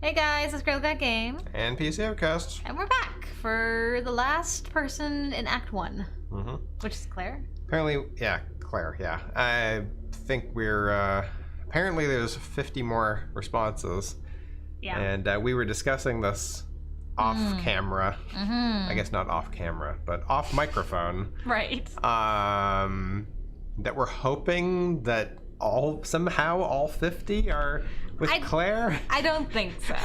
Hey guys, it's Girl Got Game. And PCOutcast. And we're back for the last person in Act 1. Mm-hmm. Which is Claire. Apparently, yeah, Claire, yeah. I think we're, apparently there's 50 more responses. Yeah. And we were discussing this off camera. Mm-hmm. I guess not off camera, but off microphone. Right. That we're hoping that somehow all 50 are with Claire. I don't think so.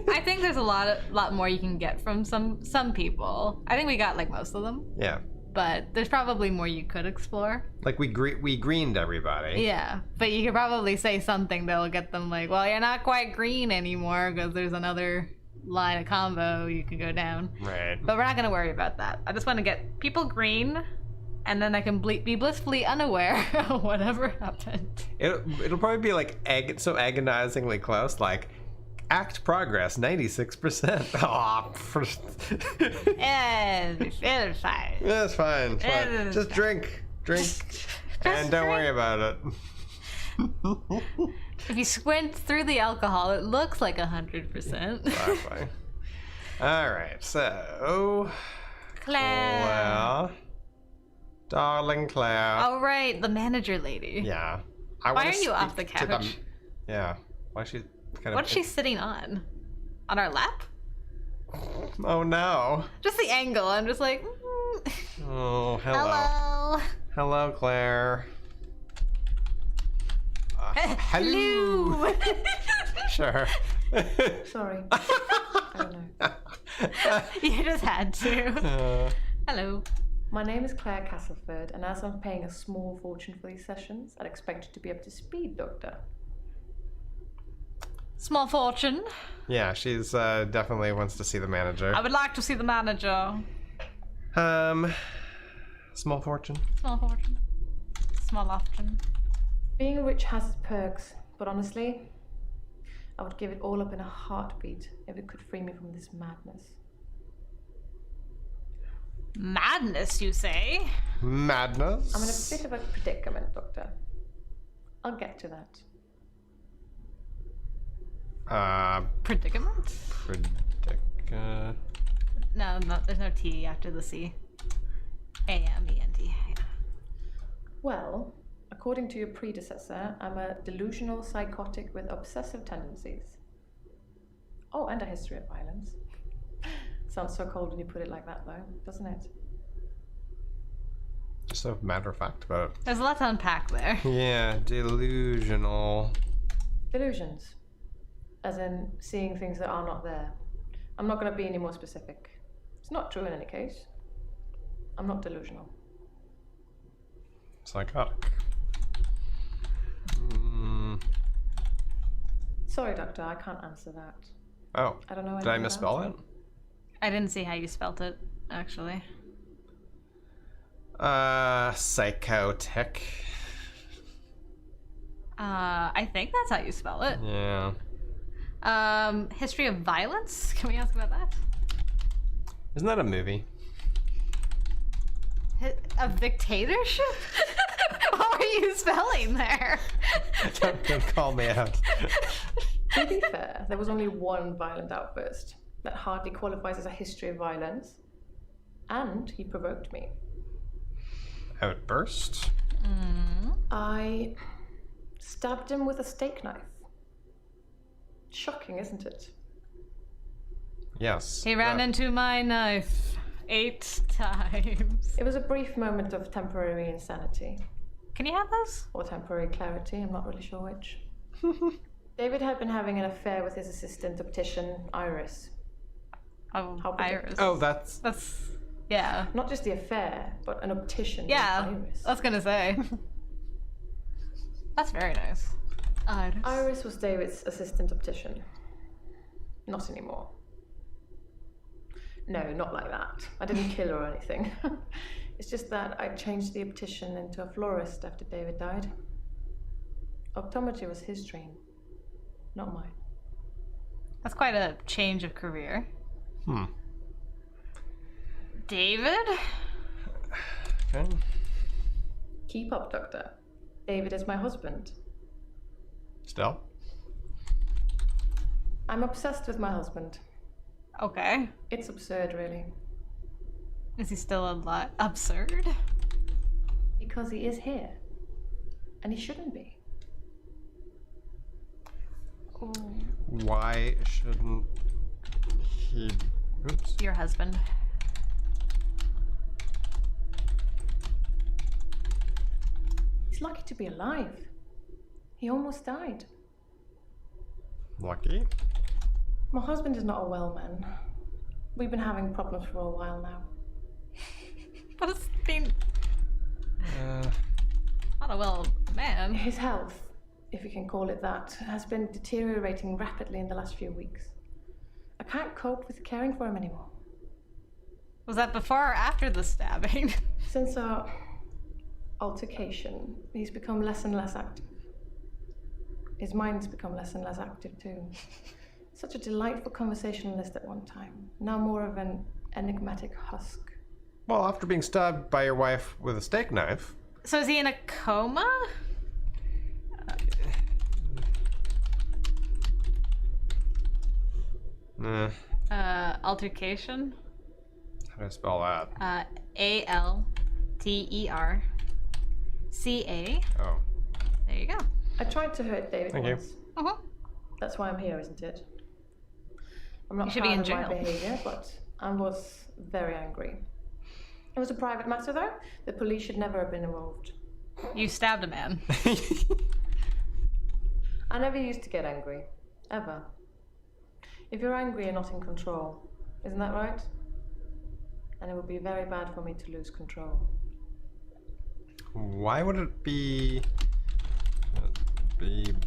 I think there's a lot more you can get from some people. I think we got like most of them. Yeah. But there's probably more you could explore. Like we greened everybody. Yeah, but you could probably say something that'll get them like, well, you're not quite green anymore because there's another line of combo you could go down. Right. But we're not gonna worry about that. I just want to get people green, and then I can be blissfully unaware of whatever happened. It'll probably be like so agonizingly close, like act progress 96%. Aw, It's fine. yeah, it's fine. It's fine. It's Just fine. drink, and don't worry about it. If you squint through the alcohol, it looks like 100%. Exactly. All right, so Claire. Darling Claire. Oh right, the manager lady. Yeah. Why are you off the couch? Yeah. Why is she kind of... What is she sitting on? On our lap? Oh no. Just the angle. I'm just like, Oh, hello. hello. Hello, Claire. Hello. Sure. Sorry. I don't know. You just had to. Hello. My name is Claire Castleford, and as I'm paying a small fortune for these sessions, I'd expect you to be up to speed, Doctor. Small fortune. Yeah, she's definitely wants to see the manager. I would like to see the manager. Small fortune. Small fortune. Small option. Being rich has its perks, but honestly, I would give it all up in a heartbeat if it could free me from this madness. Madness, you say? Madness? I'm in a bit of a predicament, Doctor. I'll get to that. Predicament? No, there's no T after the C. A-M-E-N-T. Yeah. Well, according to your predecessor, I'm a delusional psychotic with obsessive tendencies. Oh, and a history of violence. Sounds so cold when you put it like that, though, doesn't it? Just a matter of fact about it. There's a lot to unpack there. Yeah, delusional. Delusions. As in seeing things that are not there. I'm not going to be any more specific. It's not true in any case. I'm not delusional. Psychotic. Sorry, Doctor, I can't answer that. Oh, I don't know. did I misspell it? I didn't see how you spelt it, actually. Psychotic. I think that's how you spell it. Yeah. History of violence? Can we ask about that? Isn't that a movie? A dictatorship? What were you spelling there? Don't call me out. To be fair, there was only one violent outburst. That hardly qualifies as a history of violence. And he provoked me. Outburst? I stabbed him with a steak knife. Shocking, isn't it? Yes. He ran into my knife 8 times. It was a brief moment of temporary insanity. Can you have those? Or temporary clarity, I'm not really sure which. David had been having an affair with his assistant optician, Iris. Oh, How Iris. Oh, that's... Yeah. Not just the affair, but an optician Yeah, named Iris. I was gonna say. That's very nice. Iris was David's assistant optician. Not anymore. No, not like that. I didn't kill her or anything. It's just that I changed the optician into a florist after David died. Optometry was his dream, not mine. That's quite a change of career. David? Okay. Keep up, Doctor. David is my husband. Still? I'm obsessed with my husband. Okay. It's absurd, really. Is he still alive? Absurd? Because he is here. And he shouldn't be. Why shouldn't he... Oops. Your husband. He's lucky to be alive. He almost died. Lucky? My husband is not a well man. We've been having problems for a while now. What does it mean? Not a well man. His health, if you can call it that, has been deteriorating rapidly in the last few weeks. I can't cope with caring for him anymore. Was that before or after the stabbing? Since our altercation, he's become less and less active. His mind's become less and less active too. Such a delightful conversationalist at one time, now more of an enigmatic husk. Well, after being stabbed by your wife with a steak knife... So is he in a coma? Altercation? How do I spell that? ALTERCA. Oh. There you go. I tried to hurt David Thank once. Uh-huh. That's why I'm here, isn't it? I'm not You should be proud in of my jail. behavior, but I was very angry. It was a private matter, though. The police should never have been involved. You stabbed a man. I never used to get angry. Ever. If you're angry, you're not in control. Isn't that right? And it would be very bad for me to lose control. Why would it be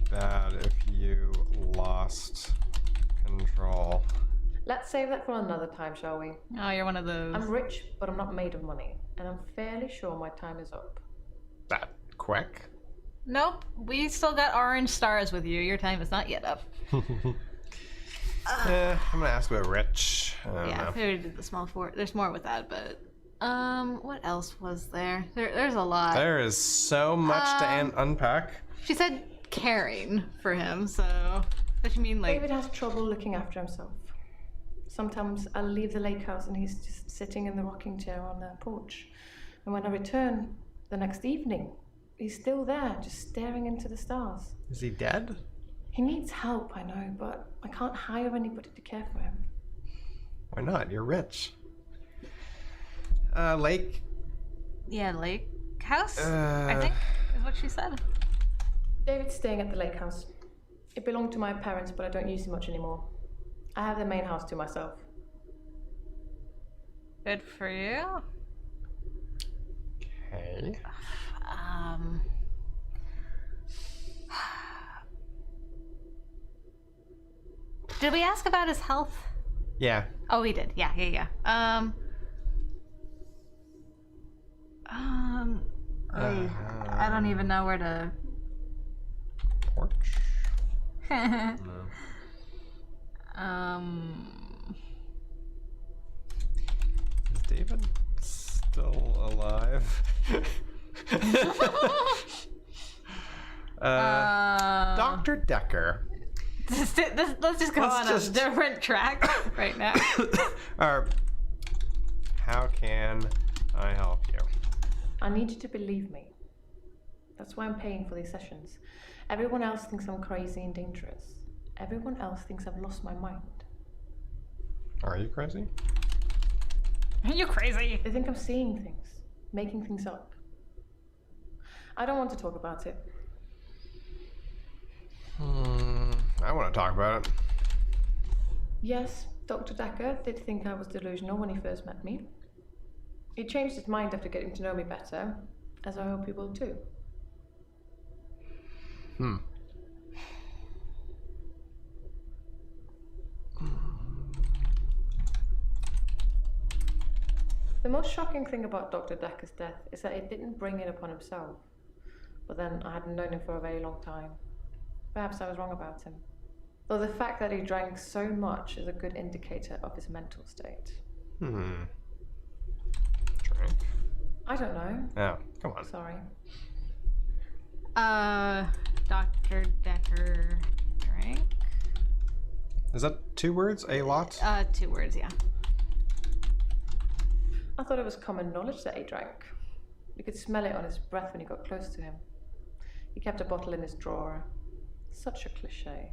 bad if you lost control? Let's save that for another time, shall we? Oh, you're one of those. I'm rich, but I'm not made of money. And I'm fairly sure my time is up. That quick? Nope. We still got orange stars with you. Your time is not yet up. I'm gonna ask about Rich. I don't Yeah, know. we already did the small fort. There's more with that, but what else was there? There's a lot. There is so much to unpack. She said caring for him, so does she mean like? David has trouble looking after himself. Sometimes I'll leave the lake house and he's just sitting in the rocking chair on the porch. And when I return the next evening, he's still there, just staring into the stars. Is he dead? He needs help, I know, but I can't hire anybody to care for him. Why not? You're rich. Lake? Yeah, lake house. I think is what she said. David's staying at the lake house. It belonged to my parents, but I don't use it much anymore. I have the main house to myself. Good for you. Okay. Did we ask about his health? Yeah. Oh, we did. Yeah. I don't even know where to. Porch? No. Is David still alive? Doctor Dekker. Let's just go on a different track right now. How can I help you? I need you to believe me. That's why I'm paying for these sessions. Everyone else thinks I'm crazy and dangerous. Everyone else thinks I've lost my mind. Are you crazy? Are you crazy? They think I'm seeing things, making things up. I don't want to talk about it. I want to talk about it. Yes, Dr. Dekker did think I was delusional when he first met me. He changed his mind after getting to know me better, as I hope he will too. The most shocking thing about Dr. Dekker's death is that he didn't bring it upon himself. But then I hadn't known him for a very long time. Perhaps I was wrong about him. Though the fact that he drank so much is a good indicator of his mental state. Drink? I don't know. Oh, come on. Sorry. Dr. Dekker drank. Is that 2 words? A lot? 2 words, yeah. I thought it was common knowledge that he drank. You could smell it on his breath when you got close to him. He kept a bottle in his drawer. Such a cliche.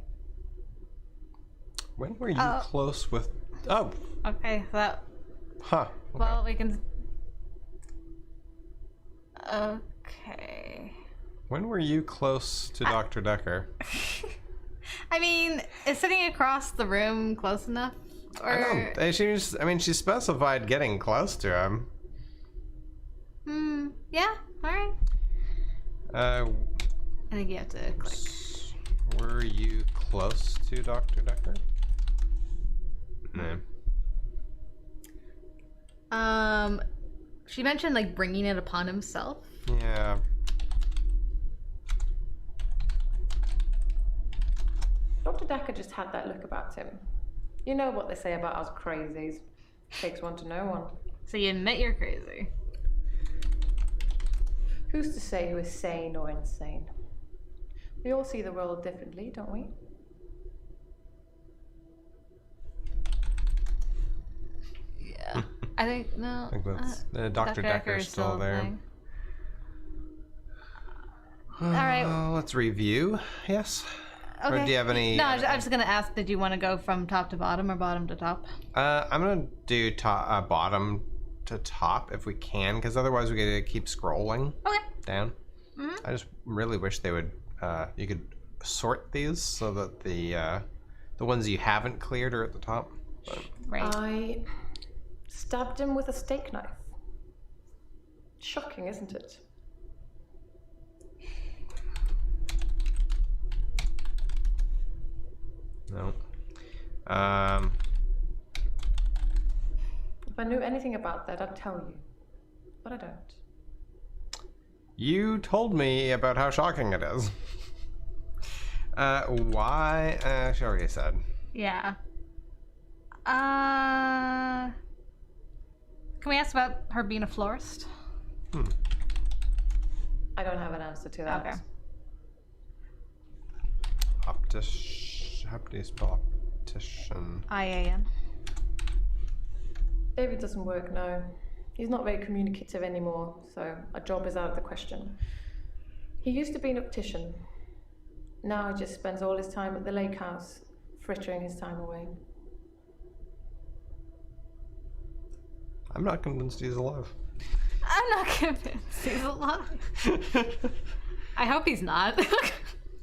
When were you close with... Oh! Okay, that... Huh. Okay. Well, we can... Okay... When were you close to Dr. Dekker? I mean, is sitting across the room close enough? Or... I don't... She specified getting close to him. Yeah, alright. I think you have to click. Were you close to Dr. Dekker? No. She mentioned, like, bringing it upon himself. Yeah. Dr. Dekker just had that look about him. You know what they say about us crazies. Takes one to know one. So you admit you're crazy. Who's to say who is sane or insane? We all see the world differently, don't we? Yeah. I think, no. I think that's... Dr. Dekker's still there. Alright. Let's review. Yes? Okay. Or do you have any... No, I was just gonna ask, did you want to go from top to bottom or bottom to top? I'm gonna do bottom to top if we can, because otherwise we gotta keep scrolling down. I just really wish they would... you could sort these so that the ones you haven't cleared are at the top. But... Right. I stabbed him with a steak knife. Shocking, isn't it? No. If I knew anything about that, I'd tell you. But I don't. You told me about how shocking it is. Why? She already said. Yeah. Can we ask about her being a florist? I don't have an answer to that. Okay. How do you spell optician? IAN. David doesn't work, no. He's not very communicative anymore, so a job is out of the question. He used to be an optician. Now he just spends all his time at the lake house, frittering his time away. I'm not convinced he's alive. I'm not convinced he's alive. I hope he's not.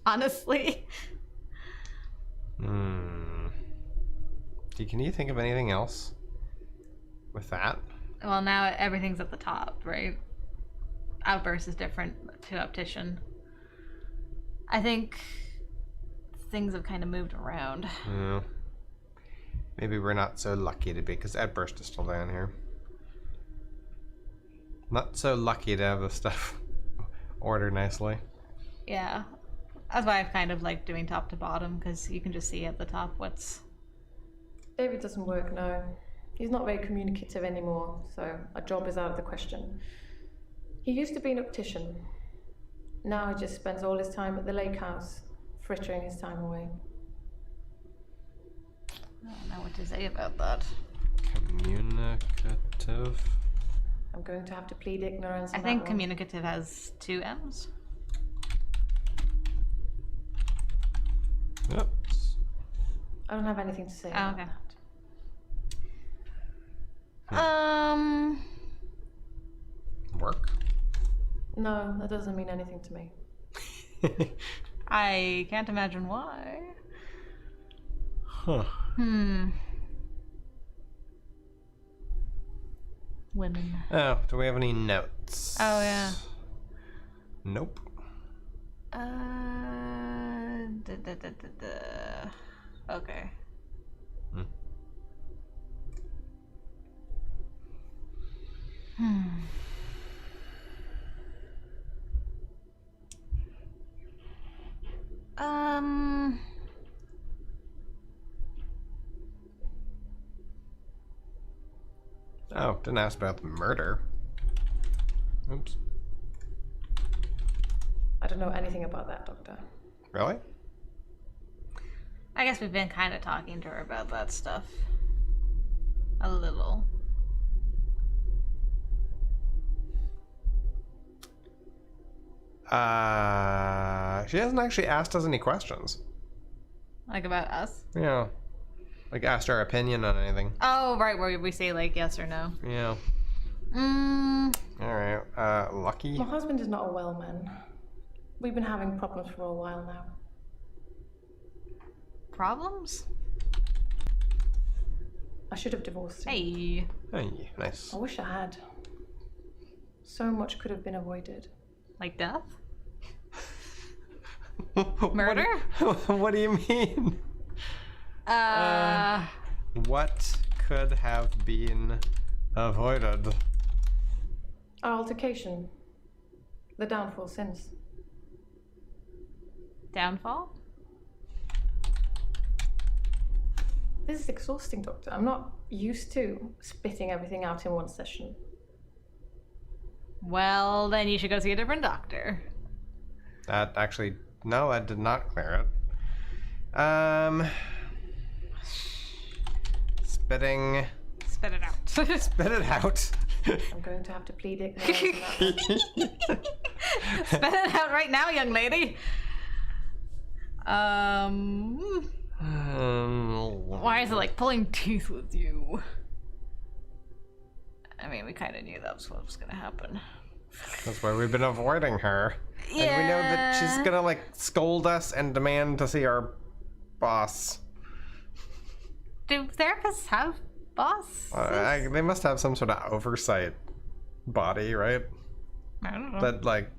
Honestly. Can you think of anything else with that? Well, now everything's at the top, right? Outburst is different to optician. I think things have kind of moved around. Yeah. Maybe we're not so lucky to be, because Outburst is still down here. Not so lucky to have the stuff ordered nicely. Yeah. That's why I've kind of liked doing top to bottom, because you can just see at the top what's... David doesn't work, no. He's not very communicative anymore, so a job is out of the question. He used to be an optician. Now he just spends all his time at the lake house, frittering his time away. I don't know what to say about that. Communicative. I'm going to have to plead ignorance on I think that one. communicative has 2 M's. Oops. I don't have anything to say Oh, about okay. that. Work? No, that doesn't mean anything to me. I can't imagine why. Huh. Women. Oh, do we have any notes? Oh, yeah. Nope. Okay. Oh, didn't ask about the murder. Oops. I don't know anything about that, Doctor. Really? I guess we've been kind of talking to her about that stuff. A little. She hasn't actually asked us any questions. Like about us? Yeah. Like asked our opinion on anything. Oh, right, where we say like yes or no. Yeah. Alright, Lucky. My husband is not a well man. We've been having problems for a while now. Problems? I should have divorced him. Hey. Hey, nice. I wish I had. So much could have been avoided. Like death? Murder? What do you mean? What could have been avoided? Our altercation. The downfall since. Downfall? This is exhausting, Doctor. I'm not used to spitting everything out in one session. Well, then you should go see a different doctor. That actually, no, that did not clear it. Spitting. Spit it out. Spit it out. I'm going to have to plead ignorance on that one. Spit it out right now, young lady. Why is it like pulling teeth with you? I mean, we kind of knew that was what was gonna happen. That's why we've been avoiding her. Yeah. And we know that she's gonna like scold us and demand to see our boss. Do therapists have bosses? They must have some sort of oversight body, right? I don't know. That like,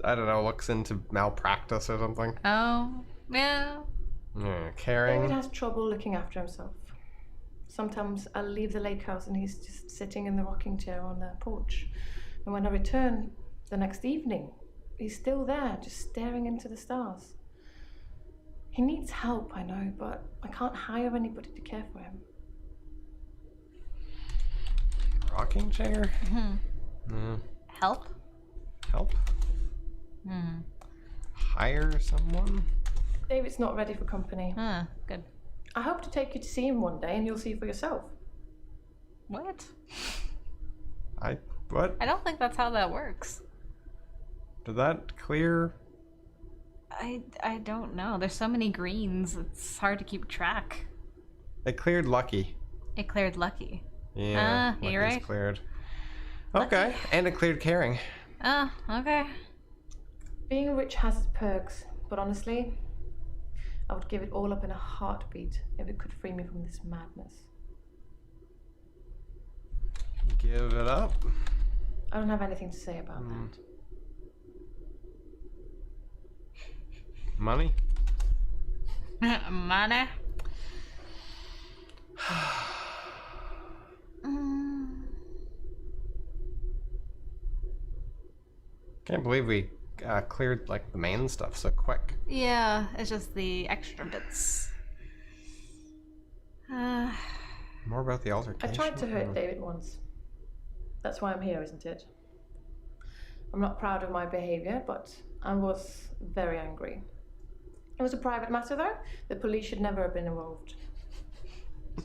I don't know, looks into malpractice or something. Oh, yeah. Caring. David has trouble looking after himself. Sometimes I'll leave the lake house and he's just sitting in the rocking chair on the porch. And when I return the next evening, he's still there, just staring into the stars. He needs help, I know, but I can't hire anybody to care for him. Rocking chair? Help? Help? Hire someone? David's not ready for company. Good. I hope to take you to see him one day and you'll see for yourself. What? What? I don't think that's how that works. Did that clear? I don't know. There's so many greens. It's hard to keep track. It cleared Lucky. It cleared Lucky. Yeah, you're Lucky's right. cleared. Okay, and it cleared Caring. Okay. Being rich has its perks, but honestly, I would give it all up in a heartbeat if it could free me from this madness. Give it up. I don't have anything to say about that. Money? Money? Can't believe we cleared like the main stuff so quick. Yeah, it's just the extra bits. More about the altercation. I tried to hurt David once. That's why I'm here, isn't it? I'm not proud of my behavior, but I was very angry. It was a private matter, though. The police should never have been involved.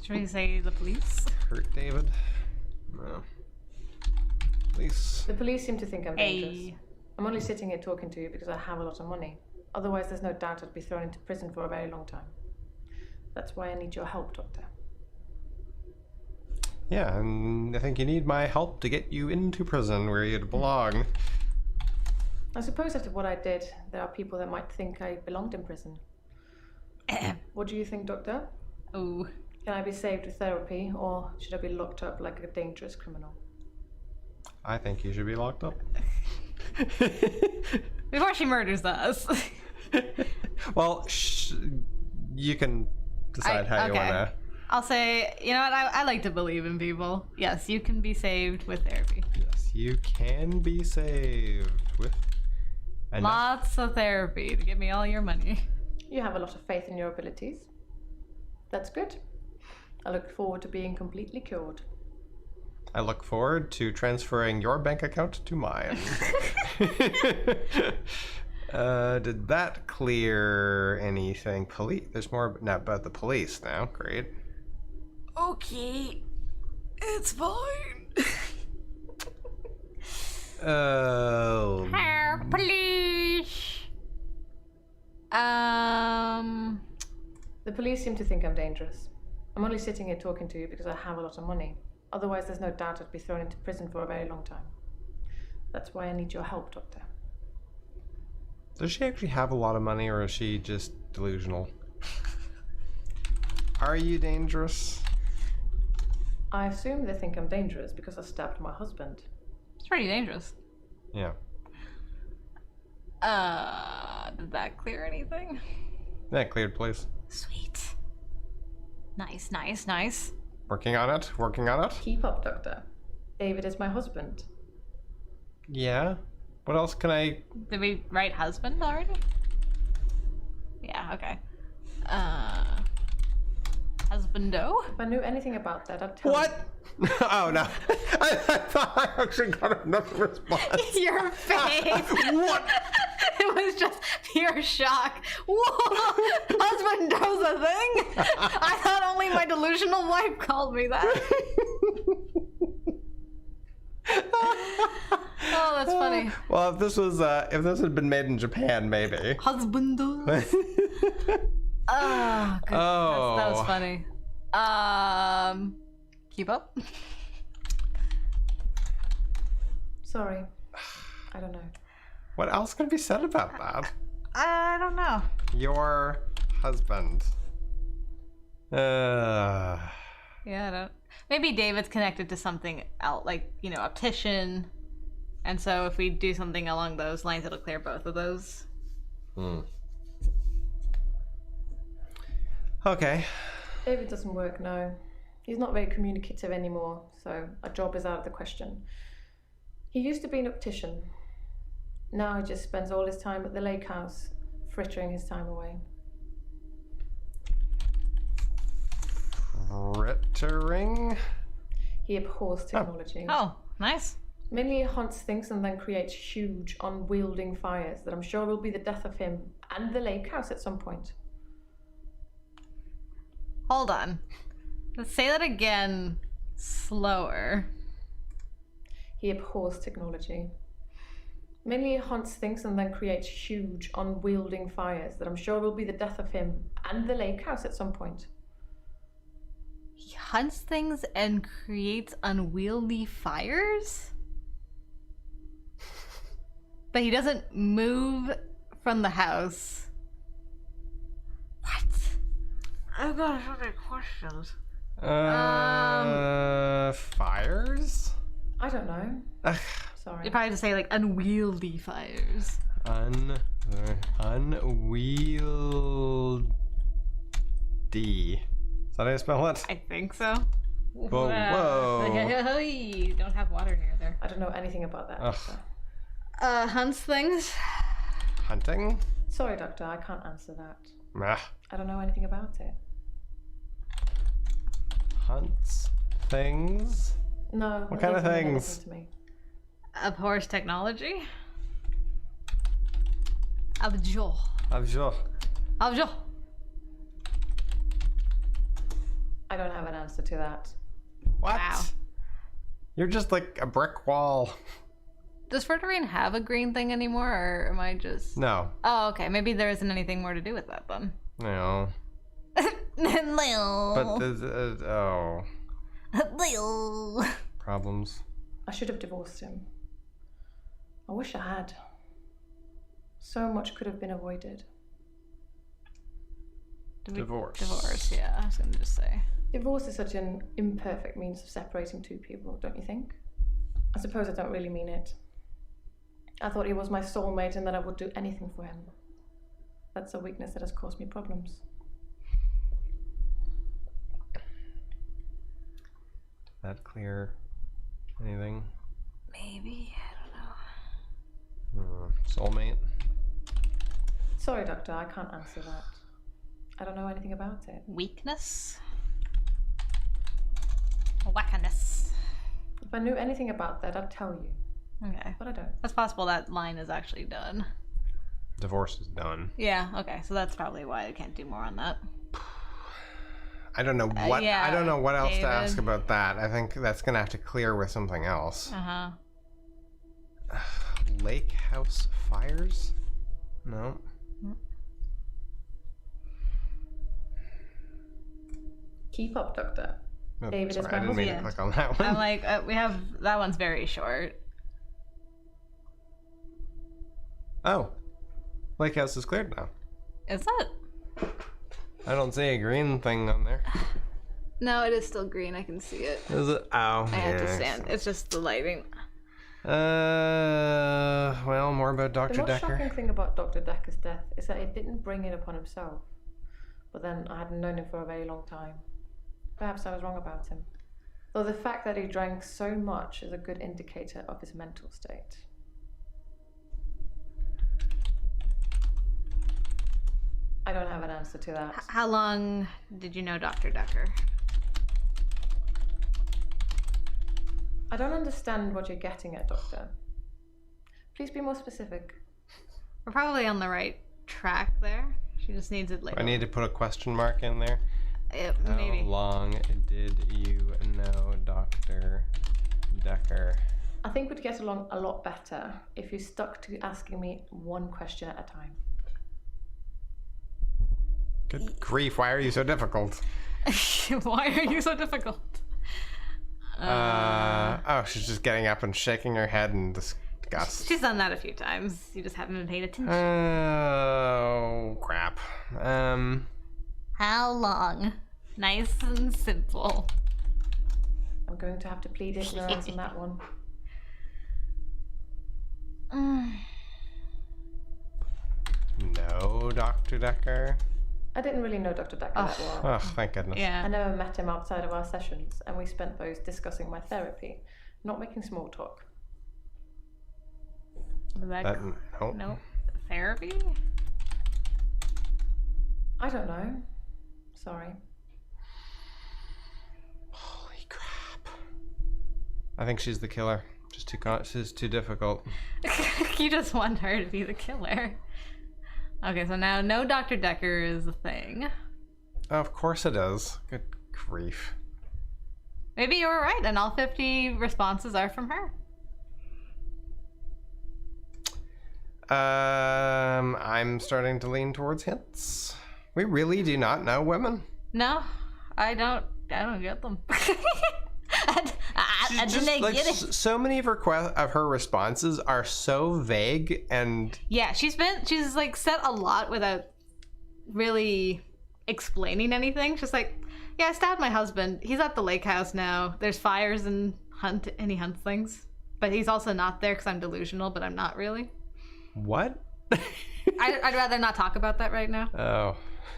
Should we say the police? Hurt David? No. Police. The police seem to think I'm dangerous. Hey. I'm only sitting here talking to you because I have a lot of money. Otherwise, there's no doubt I'd be thrown into prison for a very long time. That's why I need your help, Doctor. Yeah, and I think you need my help to get you into prison where you'd belong. I suppose after what I did, there are people that might think I belonged in prison. What do you think, Doctor? Oh. Can I be saved with therapy, or should I be locked up like a dangerous criminal? I think you should be locked up. Before she murders us. Well, you can decide how you want to. I'll say, you know what, I like to believe in people. Yes, you can be saved with therapy. Yes, you can be saved with lots of therapy to give me all your money. You have a lot of faith in your abilities. That's good. I look forward to being completely cured. I look forward to transferring your bank account to mine. Did that clear anything? Police. There's more not about the police now. Great. Okay. It's fine. Oh. Police. The police seem to think I'm dangerous. I'm only sitting here talking to you because I have a lot of money. Otherwise, there's no doubt I'd be thrown into prison for a very long time. That's why I need your help, Doctor. Does she actually have a lot of money, or is she just delusional? Are you dangerous? I assume they think I'm dangerous because I stabbed my husband. It's pretty dangerous. Yeah. Did that clear anything? Yeah, cleared, please. Sweet. Nice, nice, nice. Working on it. Working on it. Keep up, Doctor. David is my husband. Yeah. What else can I... Did we write husband already? Yeah, okay. Husbando? If I knew anything about that, I'd tell you. What? Oh, no. I thought I actually got enough response. Your face. What? It was just pure shock. Whoa! Husbando's a thing? I thought only my delusional wife called me that. Oh, that's funny. Well, if this had been made in Japan, maybe. Husbandos. Oh, good. Oh. That was funny. Keep up. Sorry. I don't know. What else can be said about that? I don't know. Your husband. Yeah, I don't. Maybe David's connected to something else, like, optician. And so if we do something along those lines, it'll clear both of those. Okay. David doesn't work, no. He's not very communicative anymore, so a job is out of the question. He used to be an optician. Now he just spends all his time at the lake house, frittering his time away. Frittering? He abhors technology. Oh, nice. Mainly he hunts things and then creates huge, unwielding fires that I'm sure will be the death of him and the lake house at some point. Hold on. Let's say that again slower. He abhors technology. Mainly he hunts things and then creates huge, unwielding fires that I'm sure will be the death of him and the lake house at some point. He hunts things and creates unwieldy fires? But he doesn't move from the house. What? I've got so many questions. Fires? I don't know. Sorry. You probably have to say like unwieldy fires. Unwieldy. Is that how you spell it? I think so. Whoa, whoa. You don't have water near there. I don't know anything about that. Ugh. Doctor. Hunts things. Hunting? Sorry, Doctor, I can't answer that. Ah. I don't know anything about it. Hunts things? No. What it kind of doesn't mean things? anything to me. Abhors technology. Abjure. Abjure. Abjure. I don't have an answer to that. What? Wow. You're just like a brick wall. Does Frittering have a green thing anymore, or am I just... No. Oh, okay. Maybe there isn't anything more to do with that, then. No. But there's, problems. I should have divorced him. I wish I had. So much could have been avoided. Divorce, yeah. I was going to just say. Divorce is such an imperfect means of separating two people, don't you think? I suppose I don't really mean it. I thought he was my soulmate and that I would do anything for him. That's a weakness that has caused me problems. Did that clear anything? Maybe. I don't know. Soulmate? Sorry, Doctor, I can't answer that. I don't know anything about it. Weakness? Wackiness. If I knew anything about that, I'd tell you. Okay. But I don't. That's possible that line is actually done. divorce is done. Yeah, okay, so that's probably why I can't do more on that. I don't know what I don't know what else David. to ask about that. I think that's gonna have to clear with something else. Lake house fires? No. Keep up, Doctor. Oh, David sorry, is I my didn't mean to husband. click on that one. I'm like, we have, that one's very short. Oh. Lake house is cleared now. Is it? I don't see a green thing on there. No, it is still green. I can see it. Is it? Oh, I have to stand. It's just the lighting. Well, more about The Doctor most Dekker. shocking thing about Dr. Dekker's death is that he didn't bring it upon himself. But then I hadn't known him for a very long time. Perhaps I was wrong about him. Though the fact that he drank so much is a good indicator of his mental state. I don't have an answer to that. How long did you know Dr. Dekker? I don't understand what you're getting at, Doctor. Please be more specific. We're probably on the right track there. She just needs it later. I need to put a question mark in there. Maybe. How long did you know Dr. Dekker? I think we'd get along a lot better if you stuck to asking me one question at a time. Good grief, why are you so difficult? Why are you so difficult? Oh, she's just getting up and shaking her head in disgust. She's done that a few times. You just haven't been paying attention. Oh, crap. How long? Nice and simple. I'm going to have to plead ignorance on that one. No, Dr. Dekker. I didn't really know Dr. Dekker that well. Oh, thank goodness. I Yeah. never met him outside of our sessions, and we spent those discussing my therapy, not making small talk. No. Therapy? I don't know. Sorry. Holy crap. I think she's the killer. She's too difficult. You just want her to be the killer. Okay, so now no Dr. Dekker is a thing. Of course it is. Good grief. Maybe you were right, and all 50 responses are from her. I'm starting to lean towards hints. We really do not know women. No, I don't get them. I Just, didn't like, get it. so many of her responses are so vague and Yeah, she's like said a lot without really explaining anything. She's like, yeah, I stabbed my husband. He's at the lake house now. There's fires and he hunts things. But he's also not there because I'm delusional, but I'm not really. what? I'd rather not talk about that right now. Oh.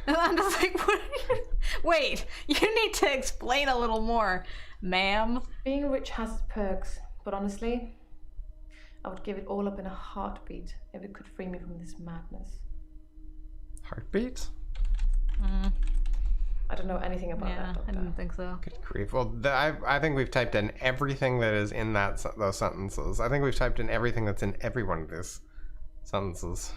I'm just like, what are you... Wait, you need to explain a little more, ma'am. Being rich has its perks, but honestly, I would give it all up in a heartbeat if it could free me from this madness. Heartbeat? I don't know anything about Yeah, that, I Doctor. didn't think so. Good grief. Well, I think we've typed in everything that is in those sentences. I think we've typed in everything that's in every one of these sentences.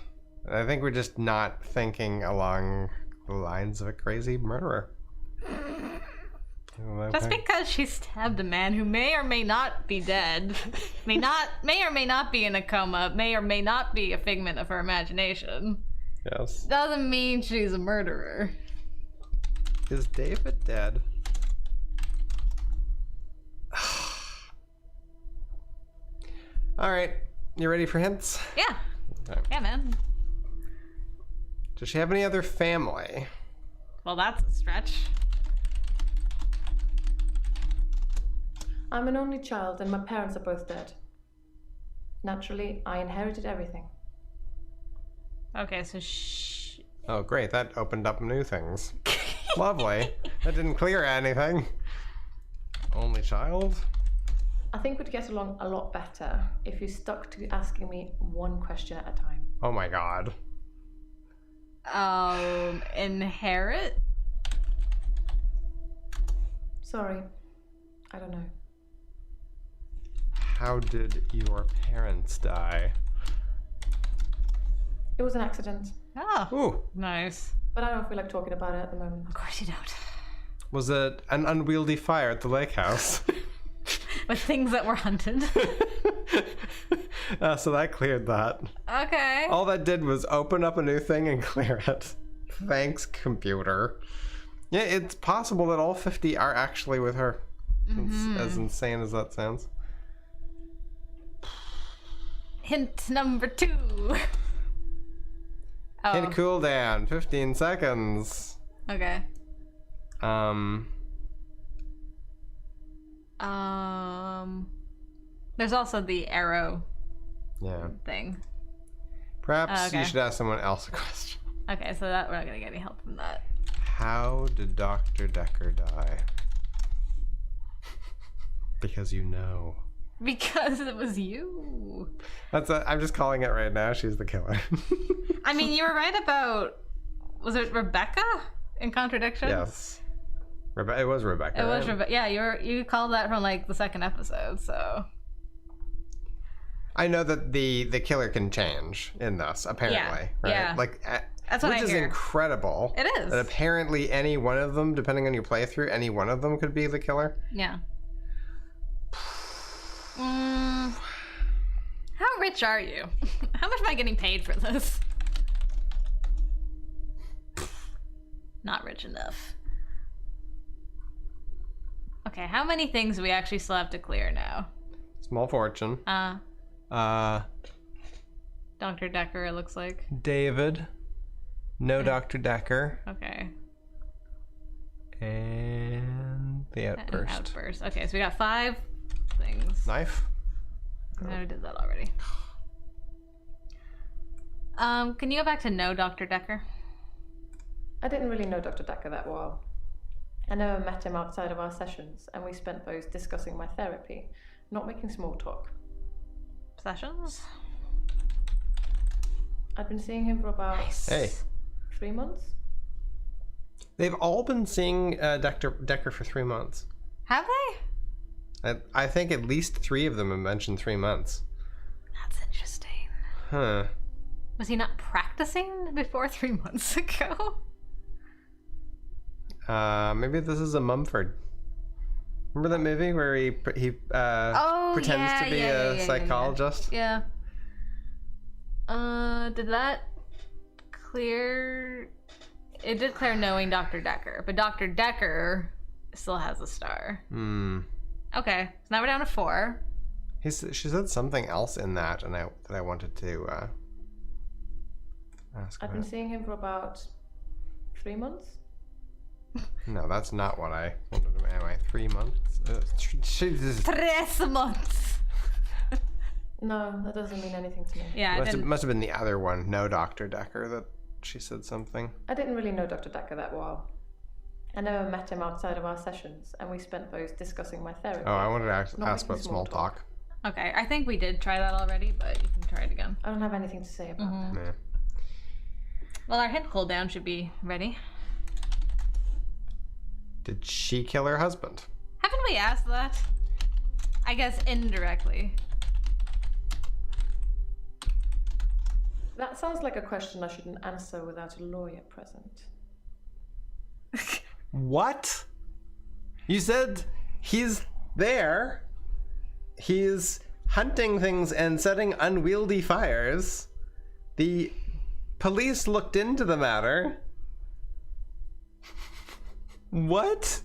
I think we're just not thinking along the lines of a crazy murderer. Just because she stabbed a man who may or may not be dead, may or may not be in a coma, may or may not be a figment of her imagination, Yes. doesn't mean she's a murderer. Is David dead? All right. You ready for hints? Yeah. Okay. Yeah, man. Does she have any other family? Well, that's a stretch. I'm an only child and my parents are both dead. Naturally, I inherited everything. Okay, so Oh, great. That opened up new things. Lovely. That didn't clear anything. Only child? I think we'd get along a lot better if you stuck to asking me one question at a time. Oh my god. Inherit? Sorry, I don't know. How did your parents die? It was an accident. Oh, Ooh. nice. But I don't feel like talking about it at the moment. Of course you don't. Was it an unwieldy fire at the lake house? With things that were hunted. So that cleared that. Okay. All that did was open up a new thing and clear it. Thanks, computer. Yeah, it's possible that all 50 are actually with her. As insane as that sounds. Hint number 2. Oh. Hit cooldown, 15 seconds. Okay. There's also the arrow thing. Perhaps you should ask someone else a question. Okay, so that we're not gonna get any help from that. How did Dr. Dekker die? Because you know. Because it was you. I'm just calling it right now. She's the killer. I mean, you were right about. Was it Rebecca in contradiction? Yes. It was Rebecca. It was Rebecca. Yeah, you called that from like the second episode. So. I know that the killer can change in this. Apparently, right? Yeah. Like. That's what I hear. Which is incredible. It is. That apparently any one of them, depending on your playthrough, any one of them could be the killer. Yeah. How rich are you? How much am I getting paid for this? Not rich enough. Okay, how many things do we actually still have to clear now? Small fortune. Dr. Dekker, it looks like. David. No Dr. Dekker. Okay. And the outburst. Outburst. Okay, so we got 5 things. Knife? No, we did that already. Can you go back to no Dr. Dekker? I didn't really know Dr. Dekker that well. I never met him outside of our sessions, and we spent those discussing my therapy, not making small talk. Sessions? I'd been seeing him for about Hey. 3 months. They've all been seeing Dr. Dekker for 3 months. Have they? I think at least 3 of them have mentioned 3 months. That's interesting. Huh. Was he not practicing before 3 months ago? Maybe this is a Mumford. Remember that movie where he pretends to be a psychologist? Yeah. Did that clear? It did clear knowing Dr. Dekker, but Dr. Dekker still has a star. Okay, so now we're down to 4. She said something else in that, and that I wanted to ask I've about. been seeing him for about 3 months. No, that's not what I wanted to. Anyway, 3 months. 3 months. No, that doesn't mean anything to me. Yeah, must have been the other one. No, Dr. Dekker. That she said something. I didn't really know Dr. Dekker that well. I never met him outside of our sessions, and we spent those discussing my therapy. Oh, I wanted to Not ask making about small talk. Okay, I think we did try that already, but you can try it again. I don't have anything to say about that. Yeah. Well, our hint cooldown should be ready. Did she kill her husband? Haven't we asked that? I guess indirectly. That sounds like a question I shouldn't answer without a lawyer present. What? You said he's there. He's hunting things and setting unwieldy fires. The police looked into the matter. What?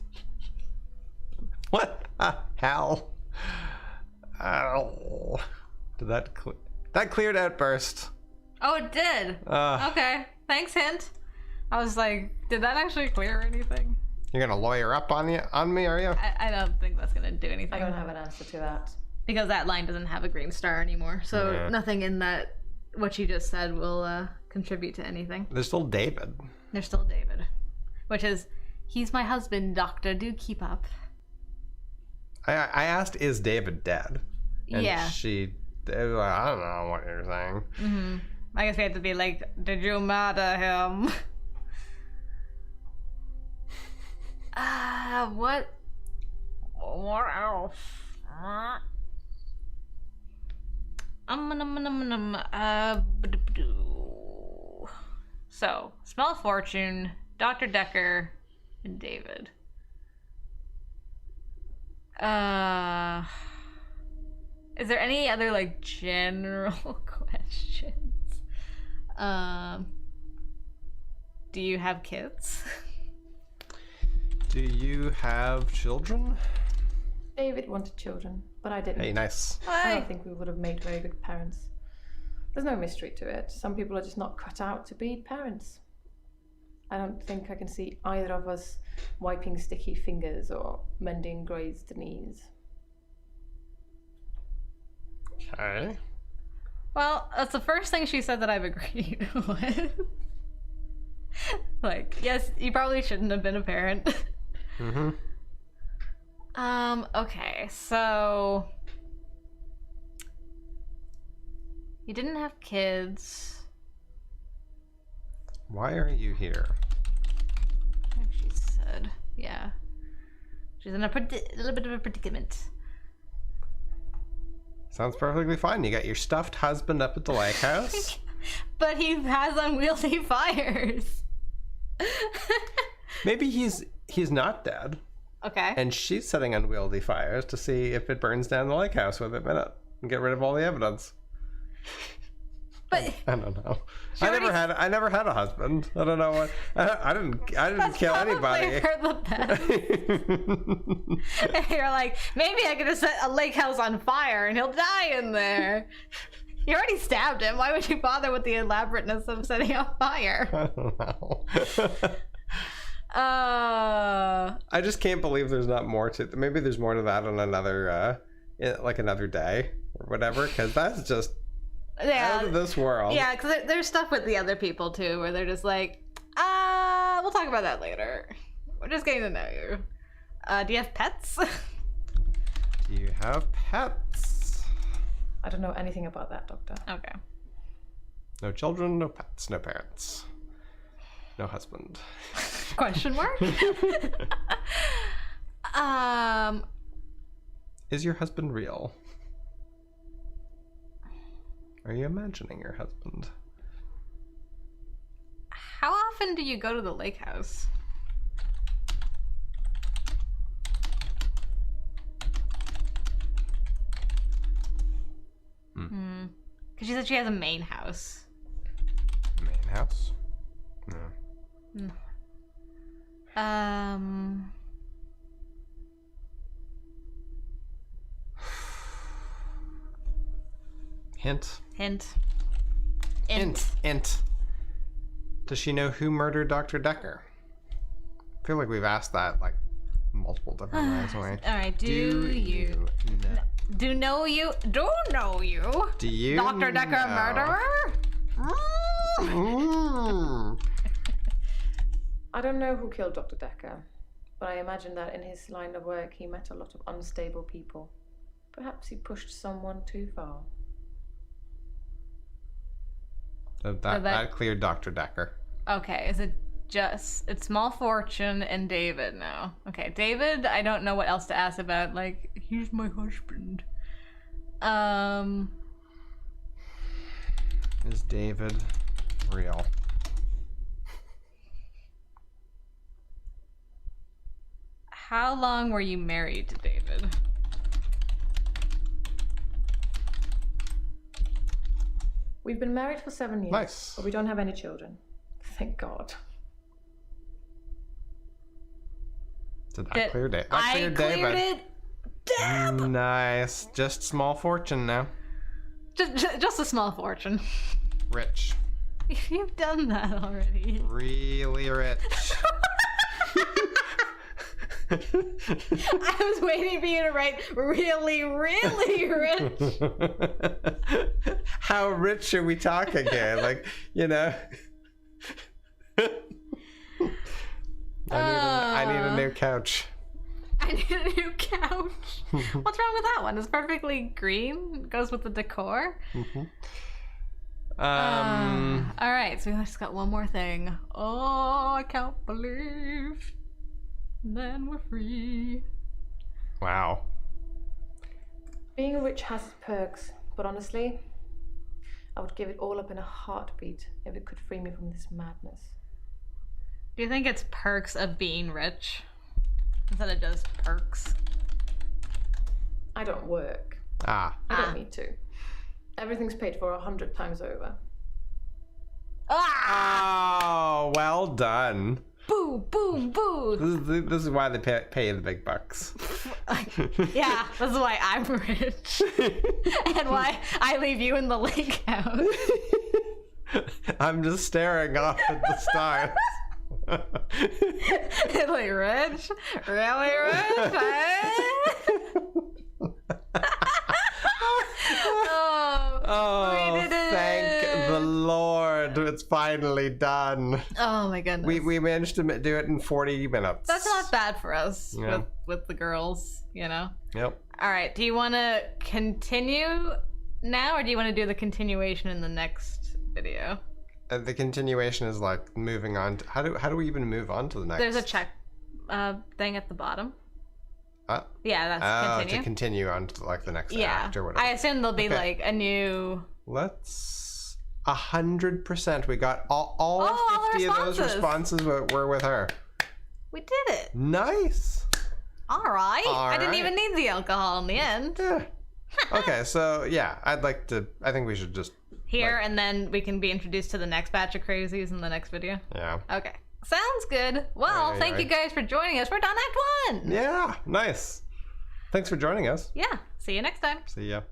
What the hell? Ow. Did that cleared outburst? Oh, it did. Okay, thanks, hint. I was like, did that actually clear anything? You're gonna lawyer up on me, are you? I don't think that's gonna do anything. I don't have an answer to that. Because that line doesn't have a green star anymore, so nothing in that, what you just said, will contribute to anything. There's still David. There's still David. Which is, he's my husband, doctor, do keep up. I asked, is David dead? And Yeah. they were like, I don't know what you're saying. Mm-hmm. I guess we had to be like, did you murder him? What else? So, Small Fortune, Dr. Dekker, and David. Is there any other, like, general questions? Do you have kids? Do you have children? David wanted children, but I didn't. Hey, nice. I don't think we would have made very good parents. There's no mystery to it. Some people are just not cut out to be parents. I don't think I can see either of us wiping sticky fingers or mending grazed knees. Okay. Well, that's the first thing she said that I've agreed with. Like, yes, you probably shouldn't have been a parent. Mm-hmm. Okay, so you didn't have kids. Why are you here? Like she said, yeah. She's in a little bit of a predicament. Sounds perfectly fine. You got your stuffed husband up at the lake house. But he has unwieldy fires. Maybe he's not dead. Okay. And she's setting unwieldy fires to see if it burns down the lake house with it in it and get rid of all the evidence. But I don't know. I never had a husband. I don't know what. I didn't kill anybody. For the best. You're like, maybe I could have set a lake house on fire and he'll die in there. You already stabbed him. Why would you bother with the elaborateness of setting on fire? I don't know. I just can't believe there's not more to. Maybe there's more to that on another, like another day or whatever. Because that's just out of this world. Yeah, because there's stuff with the other people too, where they're just like, we'll talk about that later. We're just getting to know you. Do you have pets? Do you have pets? I don't know anything about that, Doctor. Okay. No children, no pets, no parents, no husband. Question mark? Is your husband real? Are you imagining your husband? How often do you go to the lake house? Because she said she has a main house. Main house? No. Hint. Does she know who murdered Dr. Dekker? I feel like we've asked that like multiple different ways. Alright, do you know? Do know you? Do you? Dr. Dekker murderer? I don't know who killed Dr. Dekker, but I imagine that in his line of work he met a lot of unstable people. Perhaps he pushed someone too far. That cleared Dr. Dekker. Okay, is it just... It's Small Fortune and David now. Okay, David, I don't know what else to ask about. Like, he's my husband. Is David real? How long were you married to David? We've been married for 7 years. Nice. But we don't have any children. Thank God. Did that clear David? That cleared David. It. Damn. Nice. Just Small Fortune now. Just a Small Fortune. Rich. You've done that already. Really rich. I was waiting for you to write really, really rich. How rich are we talking here? Like, you know. I need a new couch. I need a new couch. What's wrong with that one? It's perfectly green. It goes with the decor. All right, so we just got one more thing. Oh, I can't believe. Then we're free. Wow. Being rich has its perks, but honestly, I would give it all up in a heartbeat if it could free me from this madness. Do you think it's perks of being rich instead of just perks? I don't work. Ah. I don't need to. Everything's paid for 100 times over. Oh, well done. Boo, boom, boo. This is why they pay the big bucks. Yeah, this is why I'm rich. And why I leave you in the lake house. I'm just staring off at the stars. Really rich? Really rich? Oh, we did it. thank the Lord. It's finally done. Oh my goodness. We managed to do it in 40 minutes. That's not bad for us Yeah. with the girls, you know? Yep. All right, do you want to continue now, or do you want to do the continuation in the next video? The continuation is like moving on. How do we even move on to the next? There's a check thing at the bottom. Yeah, that's continue. To continue on to like the next Yeah, act or whatever. I assume there'll be Okay. like a new. Let's 100%. We got all the 50 of those responses. responses were with her. We did it. Nice. All right. I didn't right. even need the alcohol in the end. Yeah. Okay, so yeah, I think we should just Here, and then we can be introduced to the next batch of crazies in the next video. yeah. Okay. Sounds good. Well, Right, thank right. you guys for joining us. We're done Act 1. Yeah, nice. Thanks for joining us. Yeah. See you next time. See ya.